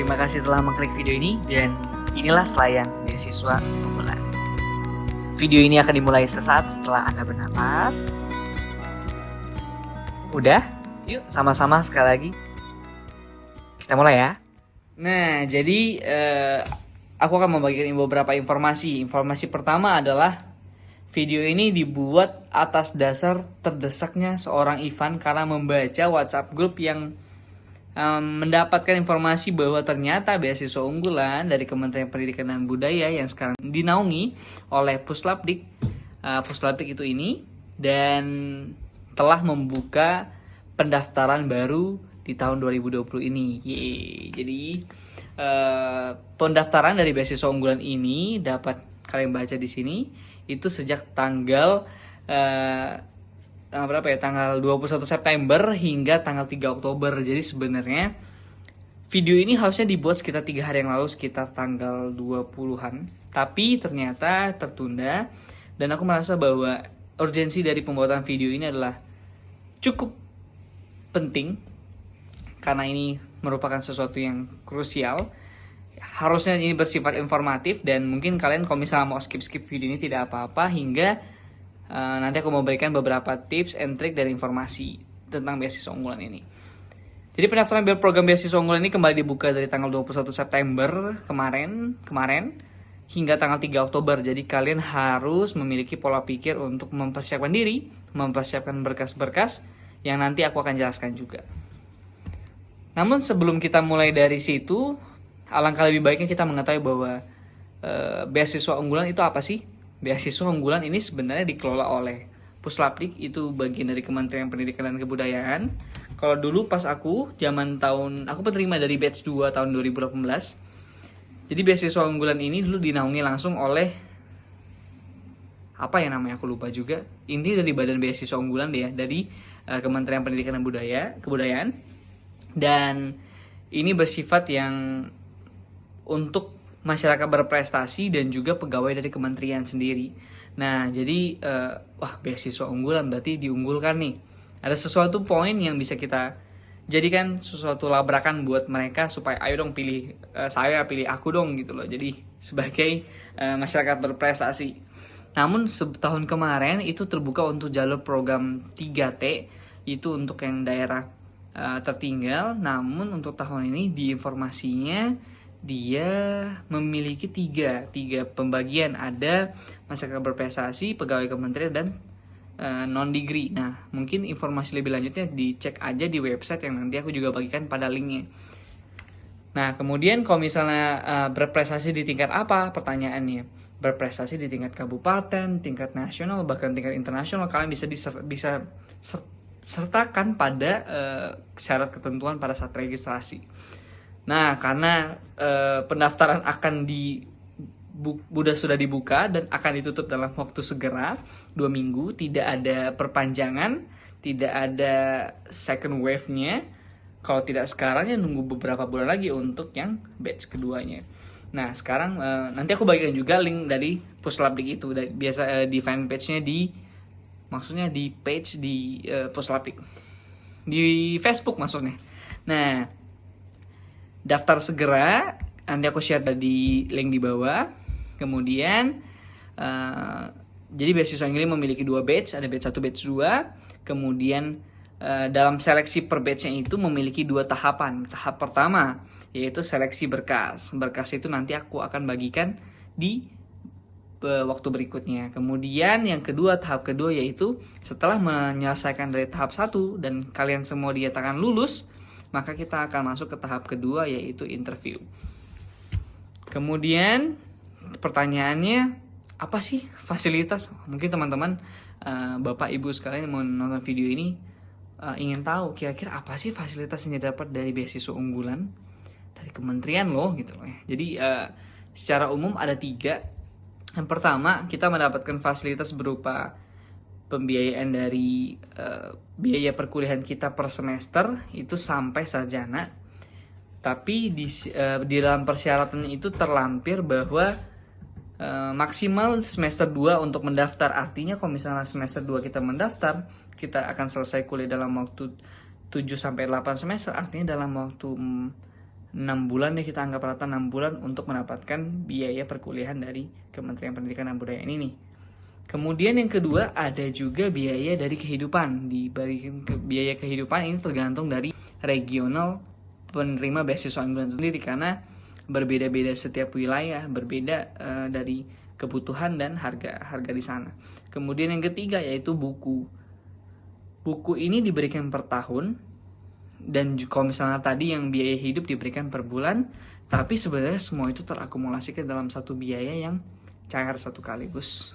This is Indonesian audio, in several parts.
Terima kasih telah mengklik video ini dan inilah selayang beasiswa unggulan. Video ini akan dimulai sesaat setelah Anda bernapas. Udah? Yuk sama-sama sekali lagi. Kita mulai ya. Nah, jadi aku akan membagikan beberapa informasi. Informasi pertama adalah video ini dibuat atas dasar terdesaknya seorang Ivan karena membaca WhatsApp grup yang mendapatkan informasi bahwa ternyata beasiswa unggulan dari Kementerian Pendidikan dan Budaya yang sekarang dinaungi oleh Puslapdik, Puslapdik itu ini, dan telah membuka pendaftaran baru di tahun 2020 ini. Jadi pendaftaran dari beasiswa unggulan ini dapat kalian baca di sini itu sejak tanggal tanggal 21 September hingga tanggal 3 Oktober. Jadi sebenarnya video ini harusnya dibuat sekitar 3 hari yang lalu, sekitar tanggal 20-an. Tapi ternyata tertunda dan aku merasa bahwa urgensi dari pembuatan video ini adalah cukup penting karena ini merupakan sesuatu yang krusial. Harusnya ini bersifat informatif dan mungkin kalian kalau misalnya mau skip video ini tidak apa-apa hingga nanti aku mau berikan beberapa tips and trick dari informasi tentang beasiswa unggulan ini. Jadi pendaftaran program beasiswa unggulan ini kembali dibuka dari tanggal 21 September kemarin hingga tanggal 3 Oktober. Jadi kalian harus memiliki pola pikir untuk mempersiapkan diri, mempersiapkan berkas-berkas yang nanti aku akan jelaskan juga. Namun sebelum kita mulai dari situ, alangkah lebih baiknya kita mengetahui bahwa beasiswa unggulan itu apa sih? Beasiswa unggulan ini sebenarnya dikelola oleh Puslapdik, itu bagian dari Kementerian Pendidikan dan Kebudayaan. Kalau dulu pas aku penerima dari batch 2 tahun 2018. Jadi beasiswa unggulan ini dulu dinaungi langsung oleh apa ya namanya aku lupa juga. Inti dari badan beasiswa unggulan dia dari Kementerian Pendidikan dan Kebudayaan. Dan ini bersifat yang untuk masyarakat berprestasi dan juga pegawai dari kementerian sendiri. Nah, jadi beasiswa unggulan berarti diunggulkan nih. Ada sesuatu poin yang bisa kita jadikan sesuatu labrakan buat mereka supaya ayo dong pilih saya, pilih aku dong gitu loh. Jadi sebagai masyarakat berprestasi. Namun setahun kemarin itu terbuka untuk jalur program 3T, itu untuk yang daerah tertinggal. Namun untuk tahun ini di informasinya dia memiliki tiga pembagian, ada masyarakat berprestasi, pegawai kementerian, dan non-degree. Nah, mungkin informasi lebih lanjutnya dicek aja di website yang nanti aku juga bagikan pada linknya. Nah, kemudian kalau misalnya berprestasi di tingkat apa? Pertanyaannya, berprestasi di tingkat kabupaten, tingkat nasional, bahkan tingkat internasional, kalian bisa sertakan pada syarat ketentuan pada saat registrasi. Nah, karena pendaftaran sudah dibuka dan akan ditutup dalam waktu segera 2 minggu, tidak ada perpanjangan, tidak ada second wave-nya. Kalau tidak sekarang ya nunggu beberapa bulan lagi untuk yang batch keduanya. Nah, sekarang nanti aku bagikan juga link dari Puslapdik itu. Biasa di fanpage-nya maksudnya di page di Puslapdik. Di Facebook maksudnya. Nah, daftar segera, nanti aku share di link di bawah. Kemudian jadi beasiswa ini memiliki 2 batch, ada batch 1, batch 2. Kemudian dalam seleksi per batchnya itu memiliki 2 tahapan. Tahap pertama yaitu seleksi berkas. Berkas itu nanti aku akan bagikan di waktu berikutnya. Kemudian yang kedua, tahap kedua yaitu setelah menyelesaikan dari tahap 1 dan kalian semua dinyatakan lulus, maka kita akan masuk ke tahap kedua yaitu interview. Kemudian pertanyaannya, apa sih fasilitas? Mungkin teman-teman Bapak Ibu sekalian yang menonton video ini ingin tahu kira-kira apa sih fasilitas yang didapat dari beasiswa unggulan dari kementerian loh gitu loh ya. Jadi secara umum ada 3. Yang pertama, kita mendapatkan fasilitas berupa pembiayaan dari biaya perkuliahan kita per semester itu sampai sarjana. Tapi di dalam persyaratan itu terlampir bahwa maksimal semester 2 untuk mendaftar. Artinya kalau misalnya semester 2 kita mendaftar, kita akan selesai kuliah dalam waktu 7 sampai 8 semester. Artinya dalam waktu 6 bulan deh, kita anggap rata 6 bulan untuk mendapatkan biaya perkuliahan dari Kementerian Pendidikan dan Kebudayaan ini nih. Kemudian yang kedua ada juga biaya dari kehidupan. Biaya kehidupan ini tergantung dari regional penerima beasiswa unggulan sendiri, karena berbeda-beda setiap wilayah, berbeda dari kebutuhan dan harga di sana. Kemudian yang ketiga yaitu buku. Buku ini diberikan per tahun, dan kalau misalnya tadi yang biaya hidup diberikan per bulan, tapi sebenarnya semua itu terakumulasi ke dalam satu biaya yang cair satu kaligus.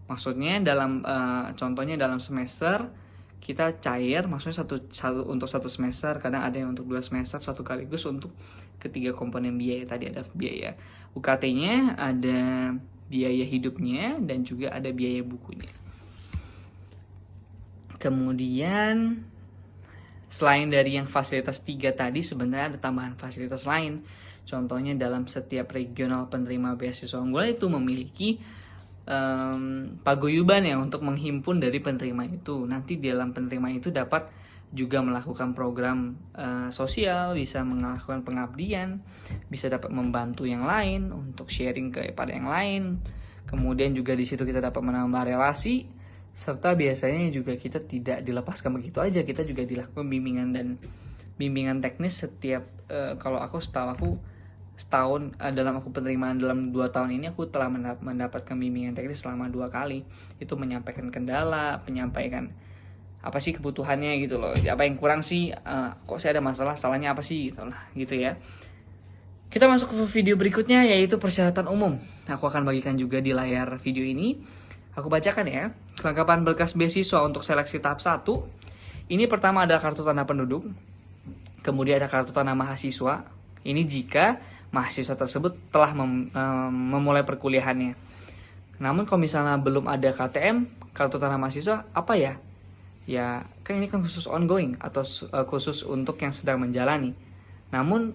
Maksudnya contohnya dalam semester kita cair, maksudnya untuk satu semester, kadang ada yang untuk 2 semester satu kaligus untuk ketiga komponen biaya tadi. Ada biaya UKT-nya, ada biaya hidupnya, dan juga ada biaya bukunya. Kemudian selain dari yang fasilitas 3 tadi, sebenarnya ada tambahan fasilitas lain. Contohnya dalam setiap regional penerima beasiswa unggulan itu memiliki paguyuban ya untuk menghimpun dari penerima itu. Nanti di dalam penerima itu dapat juga melakukan program sosial, bisa melakukan pengabdian, bisa dapat membantu yang lain untuk sharing kepada yang lain. Kemudian juga di situ kita dapat menambah relasi, serta biasanya juga kita tidak dilepaskan begitu aja, kita juga dilakukan bimbingan teknis setiap kalau aku setahun dalam aku penerimaan dalam 2 tahun ini aku telah mendapatkan bimbingan teknis selama 2 kali. Itu menyampaikan kendala, menyampaikan apa sih kebutuhannya gitu loh, apa yang kurang sih, kok saya ada masalah, salahnya apa sih gitu ya. Kita masuk ke video berikutnya yaitu persyaratan umum. Aku akan bagikan juga di layar video ini. Aku bacakan ya. Kelengkapan berkas beasiswa untuk seleksi tahap 1. Ini pertama ada kartu tanda penduduk, kemudian ada kartu tanda mahasiswa. Ini jika mahasiswa tersebut telah memulai perkuliahannya. Namun kalau misalnya belum ada KTM, kartu tanda mahasiswa, apa ya? Ya, kan ini kan khusus ongoing atau khusus untuk yang sedang menjalani. Namun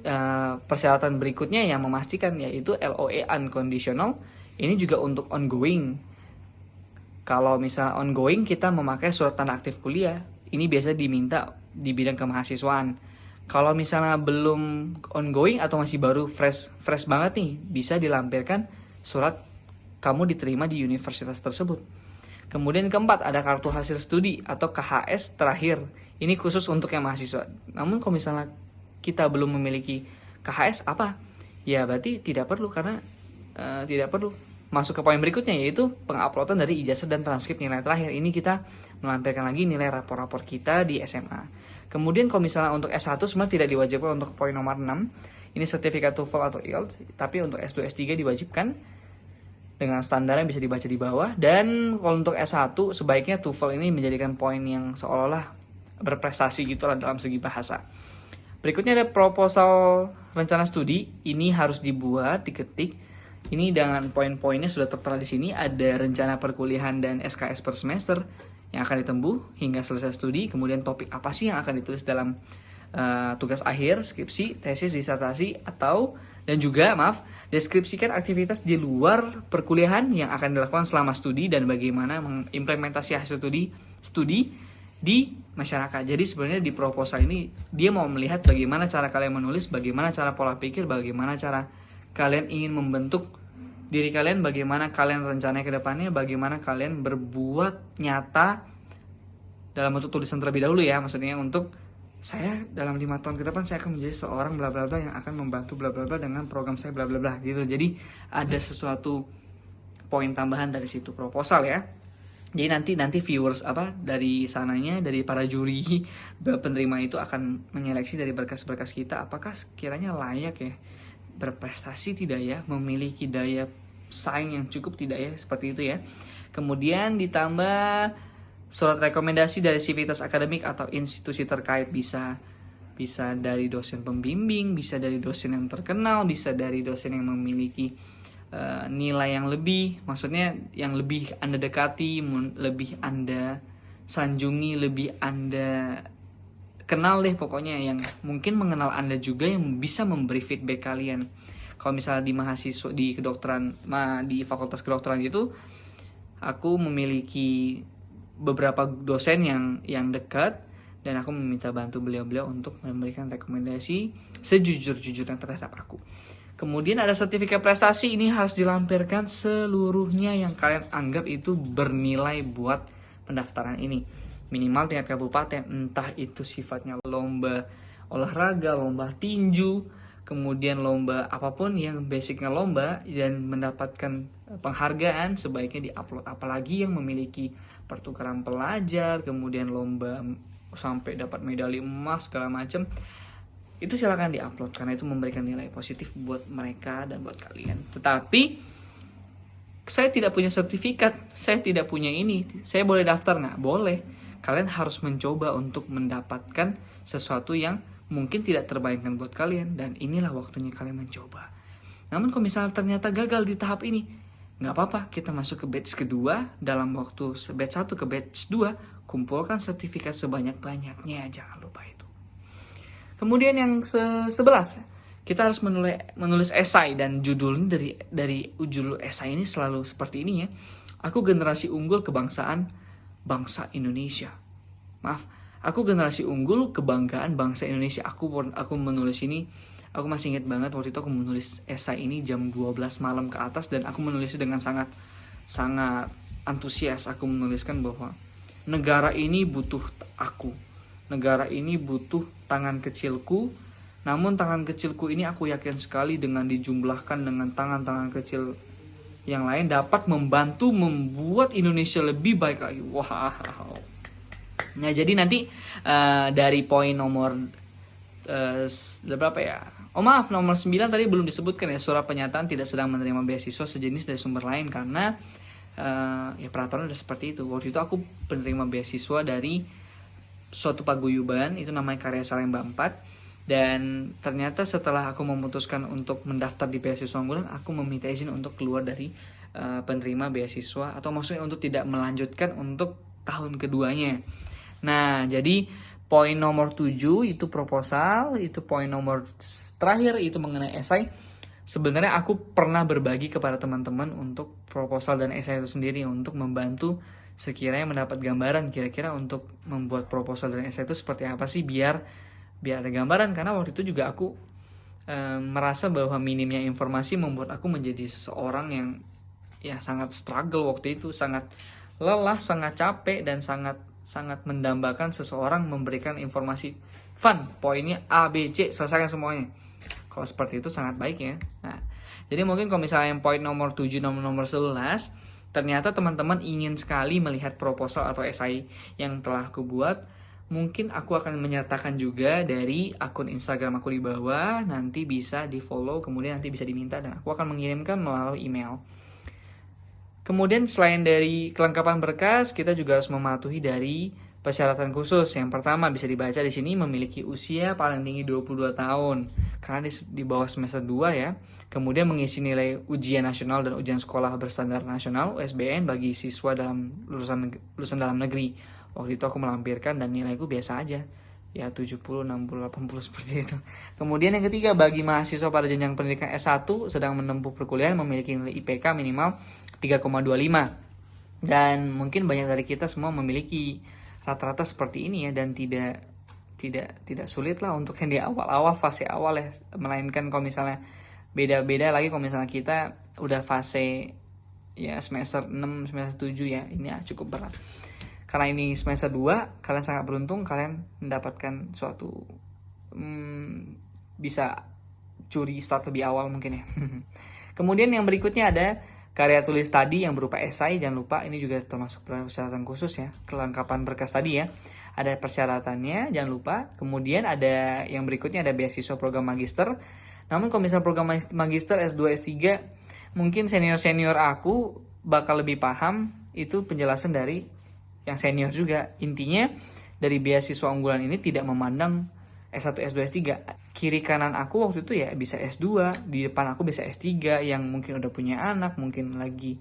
persyaratan berikutnya yang memastikan yaitu LOE unconditional. Ini juga untuk ongoing. Kalau misalnya ongoing kita memakai surat tanda aktif kuliah, ini biasa diminta di bidang kemahasiswaan. Kalau misalnya belum ongoing atau masih baru fresh banget nih, bisa dilampirkan surat kamu diterima di universitas tersebut. Kemudian keempat ada kartu hasil studi atau KHS terakhir. Ini khusus untuk yang mahasiswa. Namun kalau misalnya kita belum memiliki KHS apa? Ya berarti tidak perlu, karena tidak perlu. Masuk ke poin berikutnya yaitu penguploadan dari ijazah dan transkrip nilai terakhir. Ini kita melampirkan lagi nilai rapor-rapor kita di SMA. Kemudian kalau misalnya untuk S1 sebenarnya tidak diwajibkan untuk poin nomor 6. Ini sertifikat TOEFL atau IELTS, tapi untuk S2, S3 diwajibkan dengan standar yang bisa dibaca di bawah. Dan kalau untuk S1 sebaiknya TOEFL ini menjadikan poin yang seolah-olah berprestasi gitu lah dalam segi bahasa. Berikutnya ada proposal rencana studi. Ini harus dibuat, diketik. Ini dengan poin-poinnya sudah tertera di sini. Ada rencana perkuliahan dan SKS per semester yang akan ditempuh hingga selesai studi. Kemudian topik apa sih yang akan ditulis dalam tugas akhir, skripsi, tesis, disertasi, dan juga deskripsikan aktivitas di luar perkuliahan yang akan dilakukan selama studi dan bagaimana mengimplementasi hasil studi di masyarakat. Jadi sebenarnya di proposal ini dia mau melihat bagaimana cara kalian menulis, bagaimana cara pola pikir, bagaimana cara kalian ingin membentuk diri kalian, bagaimana kalian rencananya ke depannya, bagaimana kalian berbuat nyata dalam bentuk tulisan terlebih dahulu ya. Maksudnya untuk saya dalam 5 tahun ke depan saya akan menjadi seorang bla bla bla yang akan membantu bla bla bla dengan program saya bla bla bla gitu. Jadi ada sesuatu poin tambahan dari situ proposal ya. Jadi nanti viewers dari sananya, dari para juri penerima itu akan menyeleksi dari berkas-berkas kita apakah kiranya layak ya, berprestasi tidak ya, memiliki daya saing yang cukup tidak ya, seperti itu ya. Kemudian ditambah surat rekomendasi dari sivitas akademik atau institusi terkait, bisa dari dosen pembimbing, bisa dari dosen yang terkenal, bisa dari dosen yang memiliki nilai yang lebih, maksudnya yang lebih Anda dekati, lebih Anda sanjungi, lebih Anda kenal deh pokoknya, yang mungkin mengenal Anda juga, yang bisa memberi feedback kalian. Kalau misalnya di mahasiswa di kedokteran, di fakultas kedokteran itu, aku memiliki beberapa dosen yang dekat dan aku meminta bantu beliau-beliau untuk memberikan rekomendasi sejujur-jujurnya terhadap aku. Kemudian ada sertifikat prestasi, ini harus dilampirkan seluruhnya yang kalian anggap itu bernilai buat pendaftaran ini. Minimal tingkat kabupaten, entah itu sifatnya lomba olahraga, lomba tinju, kemudian lomba apapun yang basicnya lomba dan mendapatkan penghargaan, sebaiknya diupload. Apalagi yang memiliki pertukaran pelajar, kemudian lomba sampai dapat medali emas segala macam, itu silakan diupload karena itu memberikan nilai positif buat mereka dan buat kalian. Tetapi saya tidak punya sertifikat, saya tidak punya ini, saya boleh daftar nggak? Boleh. Kalian harus mencoba untuk mendapatkan sesuatu yang mungkin tidak terbayangkan buat kalian, dan inilah waktunya kalian mencoba. Namun kalau misalnya ternyata gagal di tahap ini, nggak apa-apa, kita masuk ke batch kedua. Dalam waktu batch 1 ke batch 2, kumpulkan sertifikat sebanyak-banyaknya, jangan lupa itu. Kemudian yang 11, kita harus menulis esai, dan judulnya dari judul esai ini selalu seperti ini ya. Aku generasi unggul kebangsaan bangsa Indonesia. Maaf, aku generasi unggul kebanggaan bangsa Indonesia. Aku menulis ini, aku masih ingat banget waktu itu aku menulis esai ini jam 12 malam ke atas, dan aku menulisnya dengan sangat antusias. Aku menuliskan bahwa negara ini butuh aku. Negara ini butuh tangan kecilku. Namun tangan kecilku ini aku yakin sekali dengan dijumlahkan dengan tangan-tangan kecil yang lain dapat membantu membuat Indonesia lebih baik lagi. Wow. Nah, jadi nanti dari poin nomor berapa ya? Oh maaf, nomor 9 tadi belum disebutkan ya, surat pernyataan tidak sedang menerima beasiswa sejenis dari sumber lain, karena ya peraturan udah seperti itu. Waktu itu aku penerima beasiswa dari suatu paguyuban, itu namanya Karya Salemba 4, dan ternyata setelah aku memutuskan untuk mendaftar di beasiswa unggulan, aku meminta izin untuk keluar dari penerima beasiswa, atau maksudnya untuk tidak melanjutkan untuk tahun keduanya. Nah, jadi poin nomor 7 itu proposal, itu poin nomor terakhir itu mengenai esai. Sebenarnya aku pernah berbagi kepada teman-teman untuk proposal dan esai itu sendiri, untuk membantu sekiranya mendapat gambaran kira-kira untuk membuat proposal dan esai itu seperti apa sih, biar ada gambaran. Karena waktu itu juga aku merasa bahwa minimnya informasi membuat aku menjadi seorang yang ya sangat struggle waktu itu, sangat lelah, sangat capek, dan sangat mendambakan seseorang memberikan informasi fun, poinnya A, B, C, selesaikan semuanya. Kalau seperti itu sangat baik ya. Nah, jadi mungkin kalau misalnya yang poin nomor 7, nomor 11, ternyata teman-teman ingin sekali melihat proposal atau esai yang telah aku buat, mungkin aku akan menyertakan juga dari akun Instagram aku di bawah, nanti bisa di follow, kemudian nanti bisa diminta, dan aku akan mengirimkan melalui email. Kemudian selain dari kelengkapan berkas, kita juga harus mematuhi dari persyaratan khusus. Yang pertama bisa dibaca di sini, memiliki usia paling tinggi 22 tahun karena di bawah semester 2 ya. Kemudian mengisi nilai ujian nasional dan ujian sekolah berstandar nasional USBN bagi siswa dalam lulusan dalam negeri. Waktu itu aku melampirkan dan nilaiku biasa aja. Ya 70, 60, 80 seperti itu. Kemudian yang ketiga, bagi mahasiswa pada jenjang pendidikan S1 sedang menempuh perkuliahan memiliki nilai IPK minimal 3,25. Dan mungkin banyak dari kita semua memiliki rata-rata seperti ini ya, dan tidak sulit lah untuk yang di awal-awal, fase awal ya. Melainkan kalau misalnya beda-beda lagi kalau misalnya kita udah fase ya semester 6, semester 7 ya, ini cukup berat. Karena ini semester 2, kalian sangat beruntung, kalian mendapatkan suatu bisa curi start lebih awal mungkin ya. Kemudian yang berikutnya ada karya tulis tadi yang berupa esai. Jangan lupa ini juga termasuk persyaratan khusus ya, kelengkapan berkas tadi ya. Ada persyaratannya, jangan lupa. Kemudian ada yang berikutnya ada beasiswa program magister. Namun kalau misalnya program magister S2, S3, mungkin senior-senior aku bakal lebih paham itu penjelasan dari yang senior juga. Intinya dari beasiswa unggulan ini tidak memandang S1, S2, S3. Kiri kanan aku waktu itu ya bisa S2, di depan aku bisa S3 yang mungkin udah punya anak, mungkin lagi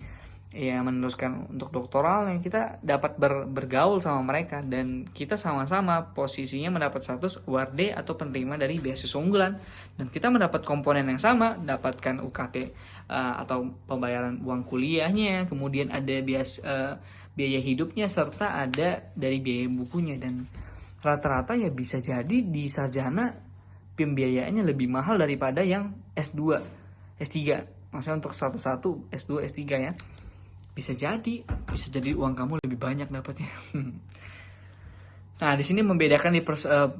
ya meneruskan untuk doktoralnya. Kita dapat bergaul sama mereka, dan kita sama-sama posisinya mendapat status awardee atau penerima dari beasiswa unggulan, dan kita mendapat komponen yang sama, dapatkan UKT atau pembayaran uang kuliahnya, kemudian ada biaya hidupnya, serta ada dari biaya bukunya. Dan rata-rata ya bisa jadi di sarjana pembiayaannya lebih mahal daripada yang S2, S3. Maksudnya untuk satu S2, S3 ya. Bisa jadi uang kamu lebih banyak dapatnya. Nah, di sini membedakan di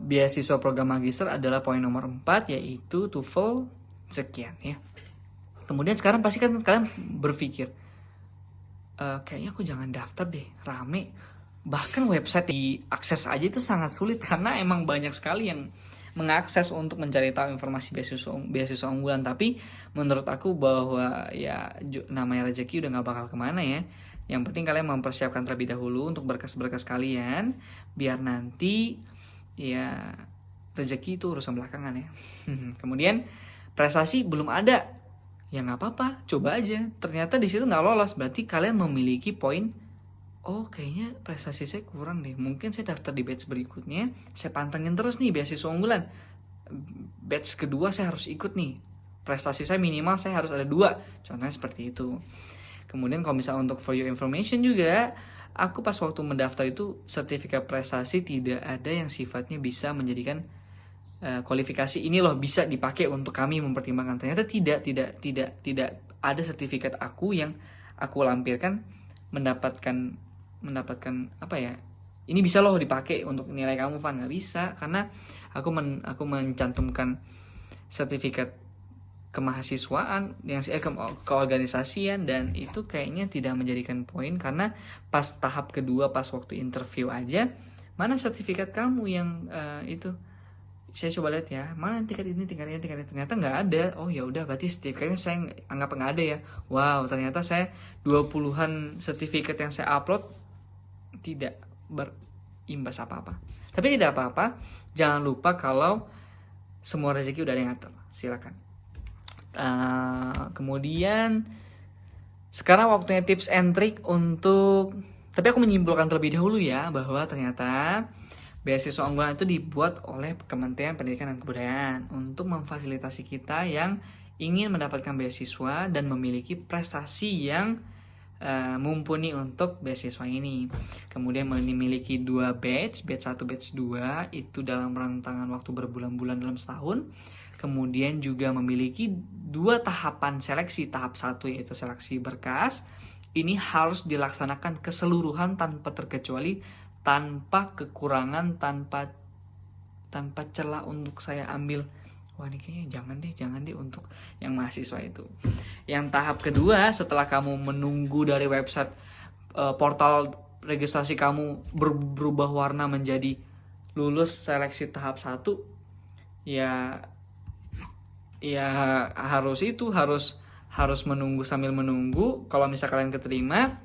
beasiswa program magister adalah poin nomor 4, yaitu TOEFL sekian ya. Kemudian sekarang pasti kan kalian berpikir, kayaknya aku jangan daftar deh, rame. Bahkan website diakses aja itu sangat sulit karena emang banyak sekali yang mengakses untuk mencari tahu informasi beasiswa unggulan. Tapi menurut aku bahwa ya namanya rezeki udah gak bakal kemana ya. Yang penting kalian mempersiapkan terlebih dahulu untuk berkas-berkas kalian, biar nanti ya rezeki itu urusan belakangan ya. Kemudian prestasi belum ada, ya nggak apa-apa, coba aja. Ternyata di situ nggak lolos, berarti kalian memiliki poin. Oh, kayaknya prestasi saya kurang deh. Mungkin saya daftar di batch berikutnya. Saya pantengin terus nih beasiswa unggulan. Batch kedua saya harus ikut nih. Prestasi saya minimal saya harus ada 2. Contohnya seperti itu. Kemudian kalau misalnya untuk for your information juga, aku pas waktu mendaftar itu sertifikat prestasi tidak ada yang sifatnya bisa menjadikan kualifikasi ini loh bisa dipakai untuk kami mempertimbangkan. Ternyata tidak ada sertifikat aku yang aku lampirkan mendapatkan apa ya? Ini bisa loh dipakai untuk nilai kamu, Van. Nggak bisa karena aku mencantumkan sertifikat kemahasiswaan yang keorganisasian, dan itu kayaknya tidak menjadikan poin karena pas tahap kedua, pas waktu interview aja, mana sertifikat kamu yang itu saya coba lihat ya, mana tingkat ini ternyata nggak ada. Oh ya udah, berarti sertifikatnya saya anggap nggak ada ya. Wow, ternyata saya 20-an sertifikat yang saya upload tidak berimbas apa-apa. Tapi tidak apa-apa, jangan lupa kalau semua rezeki udah ada yang ngatur. Silakan. Kemudian sekarang waktunya tips and trick untuk, tapi aku menyimpulkan terlebih dahulu ya bahwa ternyata beasiswa unggulan itu dibuat oleh Kementerian Pendidikan dan Kebudayaan untuk memfasilitasi kita yang ingin mendapatkan beasiswa dan memiliki prestasi yang mumpuni untuk beasiswa ini. Kemudian memiliki 2 batch 1, batch 2 itu dalam rentangan waktu berbulan-bulan dalam setahun. Kemudian juga memiliki 2 tahapan seleksi. Tahap 1 yaitu seleksi berkas. Ini harus dilaksanakan keseluruhan tanpa terkecuali, tanpa kekurangan, tanpa celah untuk saya ambil. Wah, ini kayaknya jangan deh untuk yang mahasiswa itu. Yang tahap kedua, setelah kamu menunggu dari website portal registrasi kamu berubah warna menjadi lulus seleksi tahap 1, ya harus menunggu sambil menunggu. Kalau misalnya kalian keterima,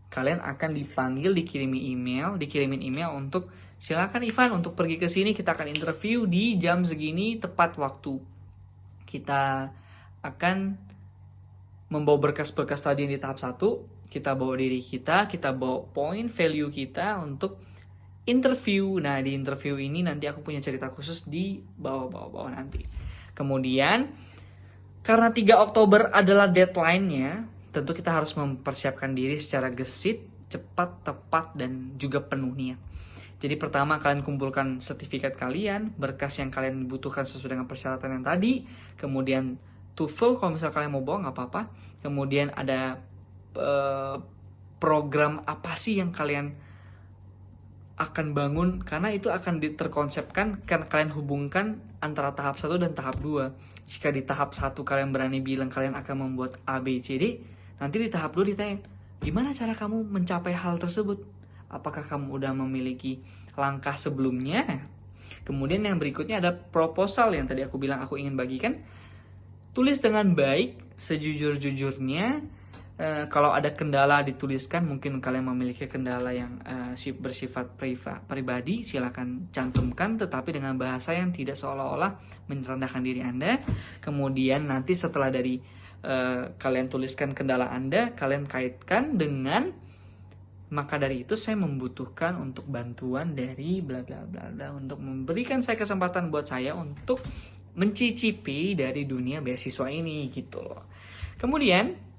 kalian akan dipanggil, dikirimin email untuk silakan Ivan untuk pergi ke sini, kita akan interview di jam segini tepat waktu. Kita akan membawa berkas-berkas tadi yang di tahap 1, kita bawa diri kita bawa poin value kita untuk interview. Nah, di interview ini nanti aku punya cerita khusus di bawah nanti. Kemudian karena 3 Oktober adalah deadline-nya, tentu kita harus mempersiapkan diri secara gesit, cepat, tepat, dan juga penuh niat. Jadi pertama, kalian kumpulkan sertifikat kalian, berkas yang kalian butuhkan sesuai dengan persyaratan yang tadi. Kemudian TOEFL kalau misalnya kalian mau bawa nggak apa-apa. Kemudian ada program apa sih yang kalian akan bangun, karena itu akan terkonsepkan karena kalian hubungkan antara tahap 1 dan tahap 2. Jika di tahap 1 kalian berani bilang kalian akan membuat A, B, C, D, nanti di tahap 2 ditanya, gimana cara kamu mencapai hal tersebut? Apakah kamu udah memiliki langkah sebelumnya? Kemudian yang berikutnya ada proposal yang tadi aku bilang aku ingin bagikan. Tulis dengan baik, sejujur-jujurnya. Kalau ada kendala dituliskan, mungkin kalian memiliki kendala yang bersifat pribadi, silakan cantumkan, tetapi dengan bahasa yang tidak seolah-olah merendahkan diri Anda. Kemudian nanti setelah dari kalian tuliskan kendala Anda, kalian kaitkan dengan, maka dari itu saya membutuhkan untuk bantuan dari bla bla bla bla, untuk memberikan saya kesempatan buat saya untuk mencicipi dari dunia beasiswa ini gitu loh. Kemudian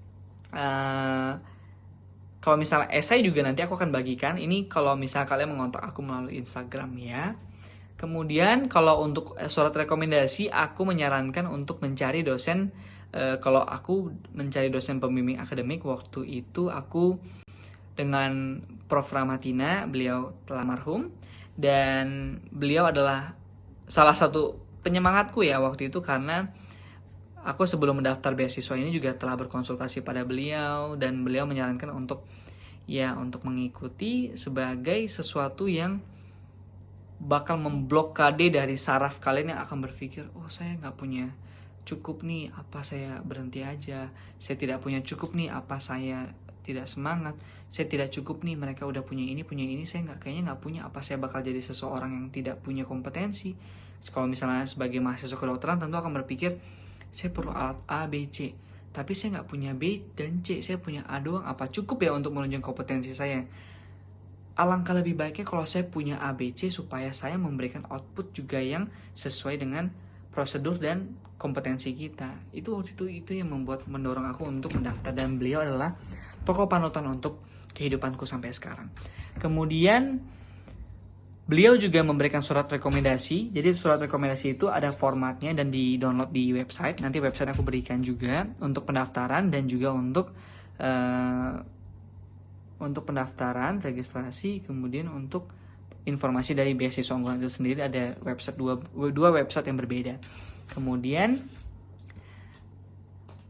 kalau Kalau misalnya esai juga nanti aku akan bagikan. Ini kalau misalnya kalian mengontak aku melalui Instagram ya. Kemudian kalau untuk surat rekomendasi, aku menyarankan untuk mencari dosen. Kalau aku mencari dosen pembimbing akademik, waktu itu aku dengan Prof. Rahmatina, beliau telah marhum. Dan beliau adalah salah satu penyemangatku ya waktu itu, karena aku sebelum mendaftar beasiswa ini juga telah berkonsultasi pada beliau, dan beliau menyarankan untuk mengikuti sebagai sesuatu yang bakal memblokade dari saraf kalian yang akan berpikir, oh saya nggak punya cukup nih, apa saya berhenti aja, saya tidak punya cukup nih, apa saya tidak semangat, saya tidak cukup nih, mereka udah punya ini, saya kayaknya nggak punya, apa saya bakal jadi seseorang yang tidak punya kompetensi. Kalau misalnya sebagai mahasiswa kedokteran tentu akan berpikir, saya perlu alat A, B, C, tapi saya nggak punya B dan C, saya punya A doang, apa cukup ya untuk menunjukkan kompetensi saya? Alangkah lebih baiknya kalau saya punya A, B, C, supaya saya memberikan output juga yang sesuai dengan prosedur dan kompetensi kita. Itu waktu itu yang mendorong aku untuk mendaftar, dan beliau adalah tokoh panutan untuk kehidupanku sampai sekarang. Kemudian beliau juga memberikan surat rekomendasi. Jadi surat rekomendasi itu ada formatnya dan di-download di website. Nanti website aku berikan juga untuk pendaftaran dan juga untuk pendaftaran, registrasi, kemudian untuk informasi dari beasiswa unggulan itu sendiri ada website dua website yang berbeda. Kemudian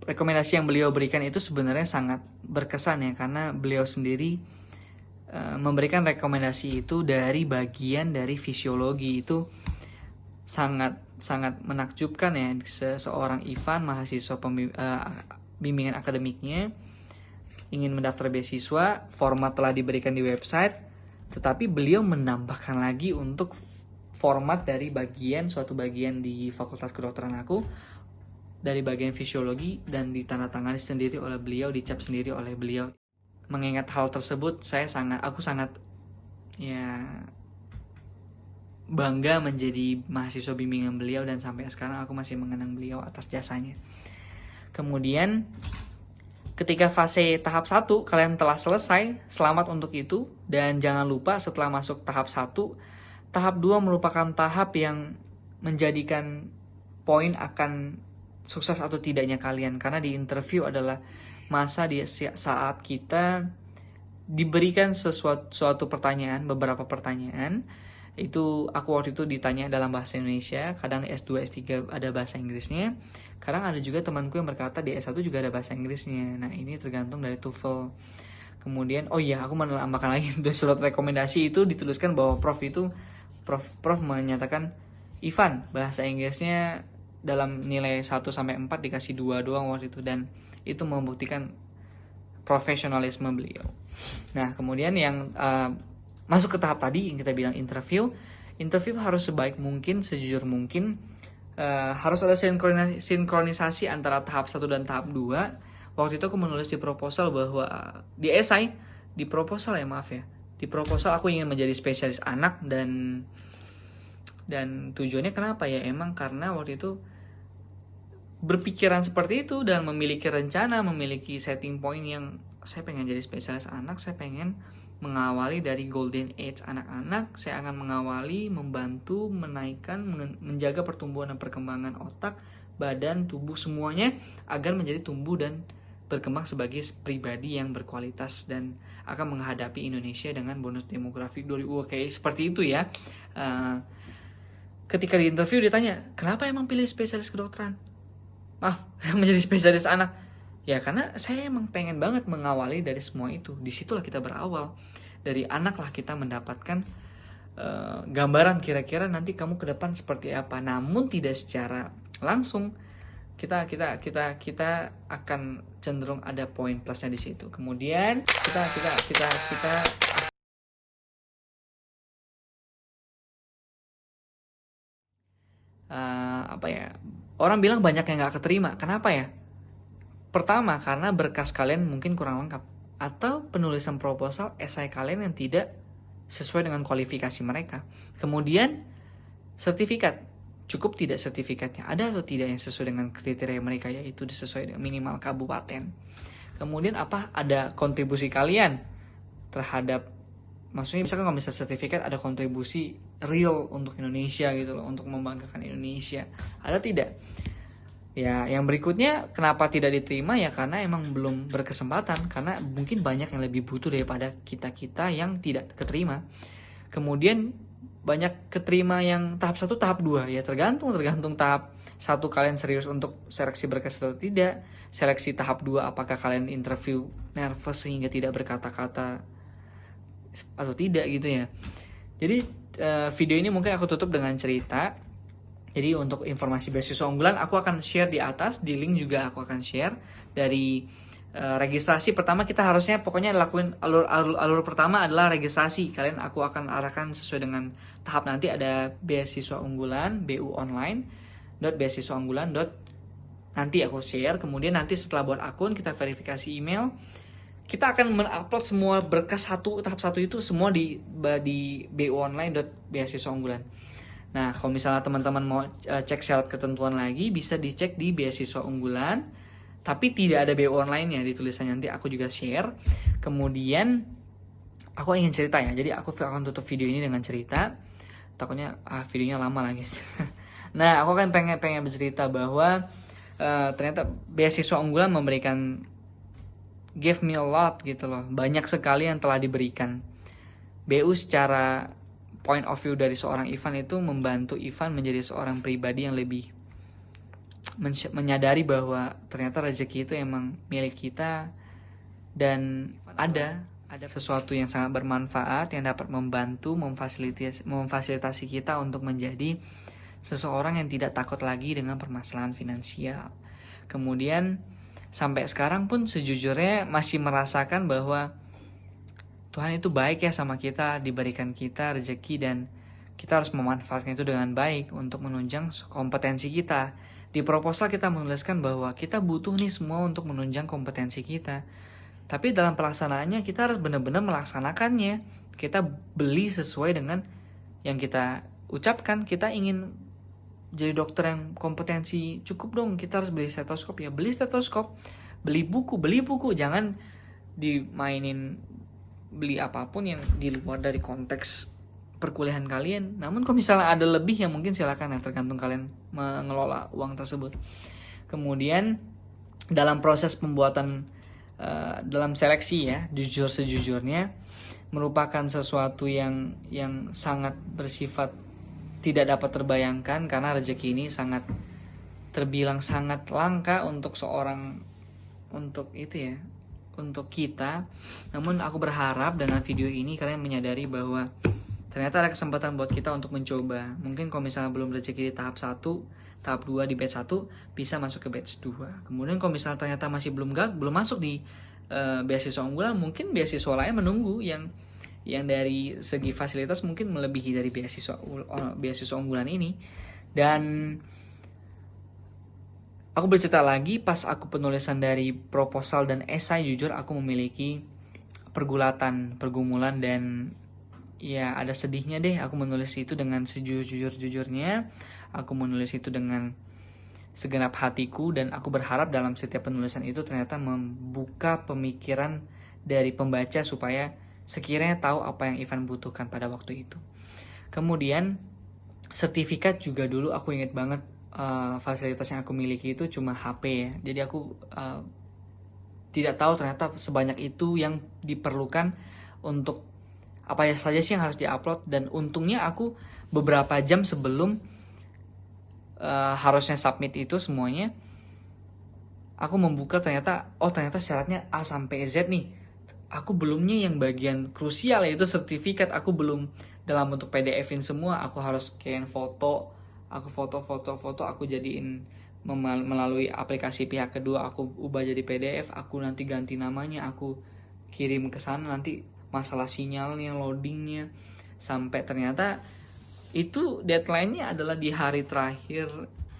rekomendasi yang beliau berikan itu sebenarnya sangat berkesan ya, karena beliau sendiri memberikan rekomendasi itu dari bagian dari fisiologi. Itu sangat menakjubkan ya, seorang Ivan, mahasiswa bimbingan akademiknya, ingin mendaftar beasiswa, format telah diberikan di website, tetapi beliau menambahkan lagi untuk format dari suatu bagian di Fakultas Kedokteran aku, dari bagian fisiologi, dan ditandatangani sendiri oleh beliau, dicap sendiri oleh beliau. Mengingat hal tersebut, aku sangat ya bangga menjadi mahasiswa bimbingan beliau, dan sampai sekarang aku masih mengenang beliau atas jasanya. Kemudian ketika fase tahap 1 kalian telah selesai, selamat untuk itu. Dan jangan lupa setelah masuk tahap 1, tahap 2 merupakan tahap yang menjadikan poin akan sukses atau tidaknya kalian. Karena di interview adalah masa di saat kita diberikan suatu pertanyaan, beberapa pertanyaan. Itu aku waktu itu ditanya dalam bahasa Indonesia, kadang S2, S3 ada bahasa Inggrisnya. Kadang ada juga temanku yang berkata di S1 juga ada bahasa Inggrisnya. Nah, ini tergantung dari TOEFL. Kemudian, aku menambahkan lagi di surat rekomendasi itu dituliskan bahwa Prof menyatakan, Ivan, bahasa Inggrisnya dalam nilai 1 sampai 4 dikasih 2 doang waktu itu, dan itu membuktikan profesionalisme beliau. Nah, kemudian yang masuk ke tahap tadi yang kita bilang interview harus sebaik mungkin, sejujur mungkin. Harus ada sinkronisasi antara tahap 1 dan tahap 2. Waktu itu aku menulis di proposal bahwa di proposal aku ingin menjadi spesialis anak, dan tujuannya kenapa ya, emang karena waktu itu berpikiran seperti itu dan memiliki rencana, memiliki setting point yang saya pengen jadi spesialis anak, saya pengen mengawali dari golden age anak-anak, saya akan mengawali, membantu, menaikkan, menjaga pertumbuhan dan perkembangan otak, badan, tubuh, semuanya agar menjadi tumbuh dan berkembang sebagai pribadi yang berkualitas dan akan menghadapi Indonesia dengan bonus demografi 2000. Kayak seperti itu ya. Ketika di interview ditanya, kenapa emang pilih spesialis kedokteran? Menjadi spesialis anak. Ya karena saya emang pengen banget mengawali dari semua itu. Disitulah kita berawal. Dari anak lah kita mendapatkan gambaran kira-kira nanti kamu ke depan seperti apa. Namun tidak secara langsung. Kita akan cenderung ada poin plusnya di situ. Kemudian kita orang bilang banyak yang nggak keterima. Kenapa ya? Pertama, karena berkas kalian mungkin kurang lengkap, atau penulisan proposal esai kalian yang tidak sesuai dengan kualifikasi mereka. Kemudian sertifikat, cukup tidak sertifikatnya, ada atau tidak yang sesuai dengan kriteria mereka, yaitu sesuai dengan minimal kabupaten. Kemudian apa? Ada kontribusi kalian terhadap, maksudnya misalkan kalau misalnya sertifikat ada kontribusi real untuk Indonesia gitu loh, untuk membanggakan Indonesia. Ada tidak? Ya, yang berikutnya kenapa tidak diterima ya karena emang belum berkesempatan, karena mungkin banyak yang lebih butuh daripada kita-kita yang tidak keterima. Kemudian banyak keterima yang tahap 1, tahap 2 ya tergantung tahap 1 kalian serius untuk seleksi berkas atau tidak. Seleksi tahap 2 apakah kalian interview nervous sehingga tidak berkata-kata atau tidak gitu ya. Jadi video ini mungkin aku tutup dengan cerita. Jadi untuk informasi beasiswa unggulan aku akan share di atas, di link juga aku akan share. Dari registrasi pertama kita harusnya pokoknya lakuin alur pertama adalah registrasi. Aku akan arahkan sesuai dengan tahap nanti. Ada beasiswa unggulan, BU online beasiswa unggulan nanti aku share. Kemudian nanti setelah buat akun kita verifikasi email, kita akan mengupload semua berkas tahap 1 itu semua di BU online beasiswa unggulan. Nah, kalau misalnya teman-teman mau cek syarat ketentuan lagi, bisa dicek di beasiswa unggulan. Tapi tidak ada BU online-nya di tulisannya, nanti aku juga share. Kemudian, aku ingin cerita ya. Jadi aku akan tutup video ini dengan cerita. Takutnya videonya lama lagi. Nah, aku kan pengen bercerita bahwa ternyata beasiswa unggulan memberikan, give me a lot gitu loh. Banyak sekali yang telah diberikan. BU secara point of view dari seorang Ivan itu membantu Ivan menjadi seorang pribadi yang lebih menyadari bahwa ternyata rezeki itu emang milik kita, dan ada sesuatu yang sangat bermanfaat yang dapat membantu memfasilitasi kita untuk menjadi seseorang yang tidak takut lagi dengan permasalahan finansial. Kemudian sampai sekarang pun sejujurnya masih merasakan bahwa Tuhan itu baik ya sama kita, diberikan kita rezeki dan kita harus memanfaatkan itu dengan baik untuk menunjang kompetensi kita. Di proposal kita menuliskan bahwa kita butuh nih semua untuk menunjang kompetensi kita. Tapi dalam pelaksanaannya kita harus benar-benar melaksanakannya. Kita beli sesuai dengan yang kita ucapkan. Kita ingin jadi dokter yang kompetensi, cukup dong kita harus beli stetoskop, ya beli stetoskop. Beli buku, jangan dimainin beli apapun yang di luar dari konteks perkuliahan kalian. Namun kalau misalnya ada lebih ya mungkin silakan ya, tergantung kalian mengelola uang tersebut. Kemudian dalam proses pembuatan dalam seleksi ya, jujur sejujurnya merupakan sesuatu yang sangat bersifat tidak dapat terbayangkan, karena rezeki ini sangat terbilang sangat langka untuk seorang, untuk itu ya, untuk kita. Namun aku berharap dengan video ini kalian menyadari bahwa ternyata ada kesempatan buat kita untuk mencoba. Mungkin kalau misalnya belum rezeki di tahap 1, tahap 2 di batch 1, bisa masuk ke batch 2. Kemudian kalau misalnya ternyata masih belum masuk di beasiswa unggulan, mungkin beasiswa lain menunggu yang dari segi fasilitas mungkin melebihi dari beasiswa unggulan ini. Dan aku bercerita lagi, pas aku penulisan dari proposal dan esai, jujur aku memiliki pergumulan dan ya ada sedihnya deh. Aku menulis itu dengan sejujur-jujurnya, aku menulis itu dengan segenap hatiku, dan aku berharap dalam setiap penulisan itu ternyata membuka pemikiran dari pembaca supaya sekiranya tahu apa yang Ivan butuhkan pada waktu itu. Kemudian sertifikat juga dulu aku ingat banget, fasilitas yang aku miliki itu cuma HP ya. Jadi aku tidak tahu ternyata sebanyak itu yang diperlukan untuk apa ya saja sih yang harus diupload. Dan untungnya aku beberapa jam sebelum harusnya submit itu semuanya, aku membuka ternyata syaratnya A sampai Z nih. Aku belumnya yang bagian krusial yaitu sertifikat, aku belum dalam bentuk PDF-in semua. Aku harus scan foto, aku foto, aku jadiin melalui aplikasi pihak kedua, aku ubah jadi PDF, aku nanti ganti namanya, aku kirim ke sana, nanti masalah sinyalnya, loadingnya, sampai ternyata itu deadline-nya adalah di hari terakhir.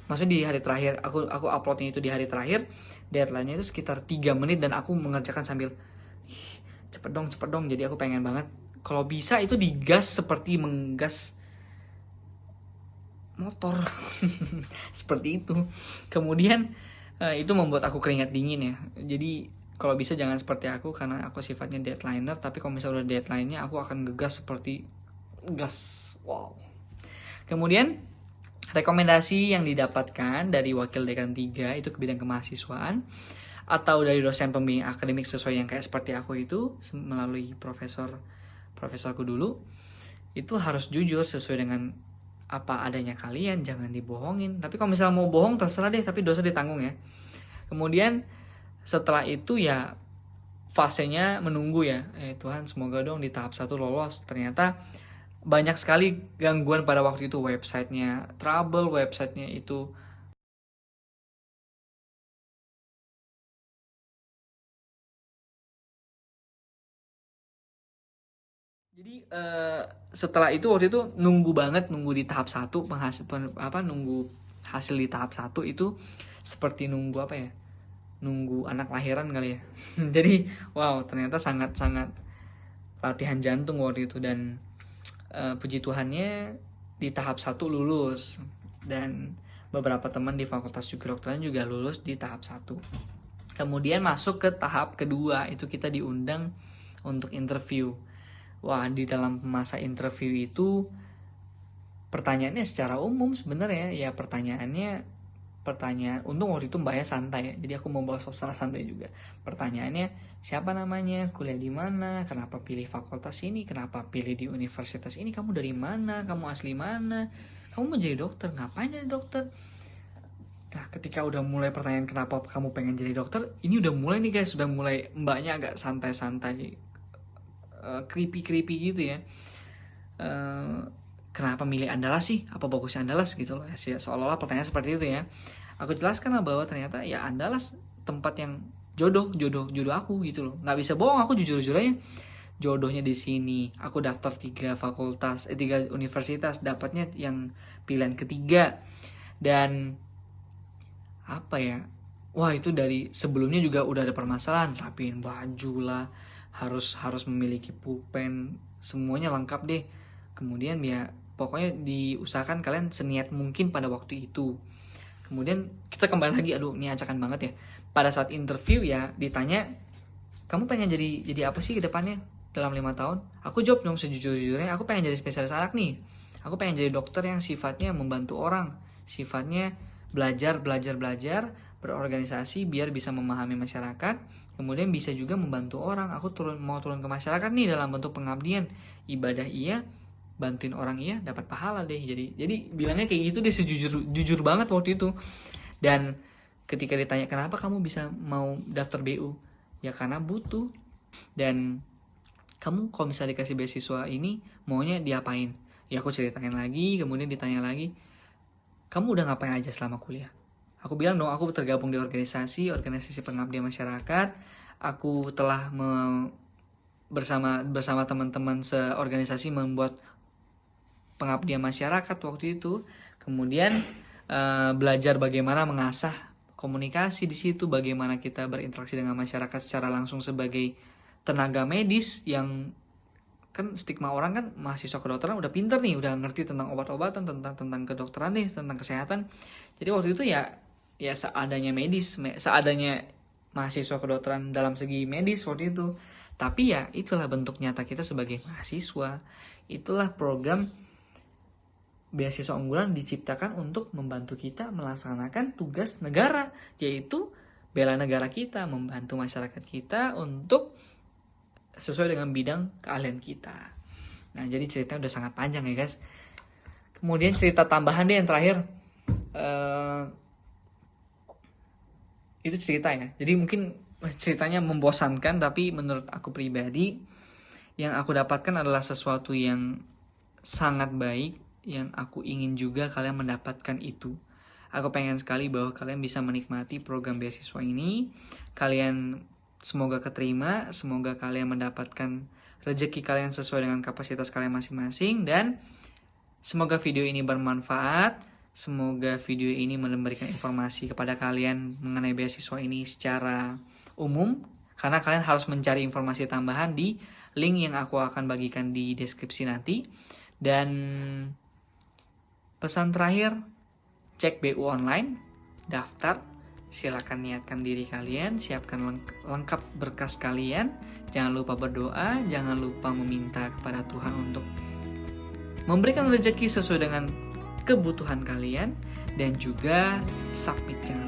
Maksudnya di hari terakhir, aku uploadnya itu di hari terakhir, deadline-nya itu sekitar 3 menit, dan aku mengerjakan sambil cepet dong. Jadi aku pengen banget kalau bisa itu digas seperti menggas motor. Seperti itu. Kemudian itu membuat aku keringat dingin ya. Jadi kalau bisa jangan seperti aku, karena aku sifatnya deadlineer. Tapi kalau misalnya udah deadline-nya, aku akan gegas seperti gas. Wow. Kemudian rekomendasi yang didapatkan dari wakil dekan 3 itu ke bidang kemahasiswaan, atau dari dosen pembimbing akademik sesuai yang kayak seperti aku itu melalui profesorku dulu, itu harus jujur sesuai dengan apa adanya kalian, jangan dibohongin. Tapi kalau misalnya mau bohong terserah deh, tapi dosa ditanggung ya. Kemudian setelah itu ya fasenya menunggu ya. Tuhan semoga dong di tahap 1 lolos. Ternyata banyak sekali gangguan pada waktu itu, websitenya trouble, websitenya itu jadi setelah itu waktu itu nunggu banget, nunggu di tahap 1 nunggu hasil di tahap 1 itu seperti nunggu apa ya, nunggu anak lahiran kali ya. Jadi wow, ternyata sangat-sangat latihan jantung waktu itu. Dan puji Tuhannya di tahap 1 lulus, dan beberapa teman di Fakultas Kedokteran juga lulus di tahap 1. Kemudian masuk ke tahap kedua, itu kita diundang untuk interview. Wah, di dalam masa interview itu pertanyaannya secara umum sebenarnya ya, pertanyaan untung waktu itu mbaknya santai ya, jadi aku mau bawa suasana santai juga. Pertanyaannya, siapa namanya, kuliah di mana, kenapa pilih fakultas ini, kenapa pilih di universitas ini, kamu dari mana, kamu asli mana, kamu mau jadi dokter, ngapain jadi dokter. Nah, ketika udah mulai pertanyaan kenapa kamu pengen jadi dokter, ini udah mulai nih guys, sudah mulai mbaknya agak santai-santai, creepy gitu ya. Kenapa milih Andalas sih? Apa bagusnya Andalas gitu loh. Seolah-olah pertanyaan seperti itu ya. Aku jelaskan lah bahwa ternyata ya Andalas tempat yang jodoh aku gitu loh. Nggak bisa bohong, aku jujur aja. Jodohnya di sini. Aku daftar 3 universitas, dapatnya yang pilihan ketiga. Dan apa ya? Wah, itu dari sebelumnya juga udah ada permasalahan, rapiin baju lah, harus memiliki pulpen, semuanya lengkap deh. Kemudian ya pokoknya diusahakan kalian seniat mungkin pada waktu itu. Kemudian kita kembali lagi, aduh ini acakan banget ya. Pada saat interview ya ditanya, kamu pengen jadi apa sih ke depannya dalam 5 tahun? Aku jawab dong sejujur-jujurnya, aku pengen jadi spesialis anak nih. Aku pengen jadi dokter yang sifatnya membantu orang, sifatnya belajar, berorganisasi biar bisa memahami masyarakat, kemudian bisa juga membantu orang. Aku mau turun ke masyarakat nih dalam bentuk pengabdian, ibadah iya, bantuin orang iya, dapat pahala deh. Jadi bilangnya kayak gitu deh, jujur banget waktu itu. Dan ketika ditanya kenapa kamu bisa mau daftar BU, ya karena butuh. Dan kamu kalau misalnya dikasih beasiswa ini maunya diapain? Ya aku ceritain lagi, kemudian ditanya lagi, kamu udah ngapain aja selama kuliah? Aku bilang dong, aku tergabung di organisasi pengabdian masyarakat. Aku telah bersama teman-teman seorganisasi membuat pengabdian masyarakat waktu itu. Kemudian belajar bagaimana mengasah komunikasi di situ, bagaimana kita berinteraksi dengan masyarakat secara langsung sebagai tenaga medis, yang kan stigma orang kan mahasiswa kedokteran udah pinter nih, udah ngerti tentang obat-obatan, tentang kedokteran nih, tentang kesehatan. Jadi waktu itu ya seadanya seadanya mahasiswa kedokteran dalam segi medis waktu itu. Tapi ya itulah bentuk nyata kita sebagai mahasiswa. Itulah program beasiswa unggulan diciptakan untuk membantu kita melaksanakan tugas negara, yaitu bela negara kita, membantu masyarakat kita untuk sesuai dengan bidang keahlian kita. Nah, jadi ceritanya udah sangat panjang ya guys. Kemudian cerita tambahan deh yang terakhir. Itu cerita ya. Jadi mungkin ceritanya membosankan, tapi menurut aku pribadi yang aku dapatkan adalah sesuatu yang sangat baik, yang aku ingin juga kalian mendapatkan itu. Aku pengen sekali bahwa kalian bisa menikmati program beasiswa ini. Kalian semoga keterima, semoga kalian mendapatkan rezeki kalian sesuai dengan kapasitas kalian masing-masing, dan semoga video ini bermanfaat. Semoga video ini memberikan informasi kepada kalian mengenai beasiswa ini secara umum, karena kalian harus mencari informasi tambahan di link yang aku akan bagikan di deskripsi nanti. Dan pesan terakhir, cek BU online, daftar, silakan niatkan diri kalian, siapkan lengkap berkas kalian. Jangan lupa berdoa, jangan lupa meminta kepada Tuhan untuk memberikan rezeki sesuai dengan kebutuhan kalian, dan juga submit, jangan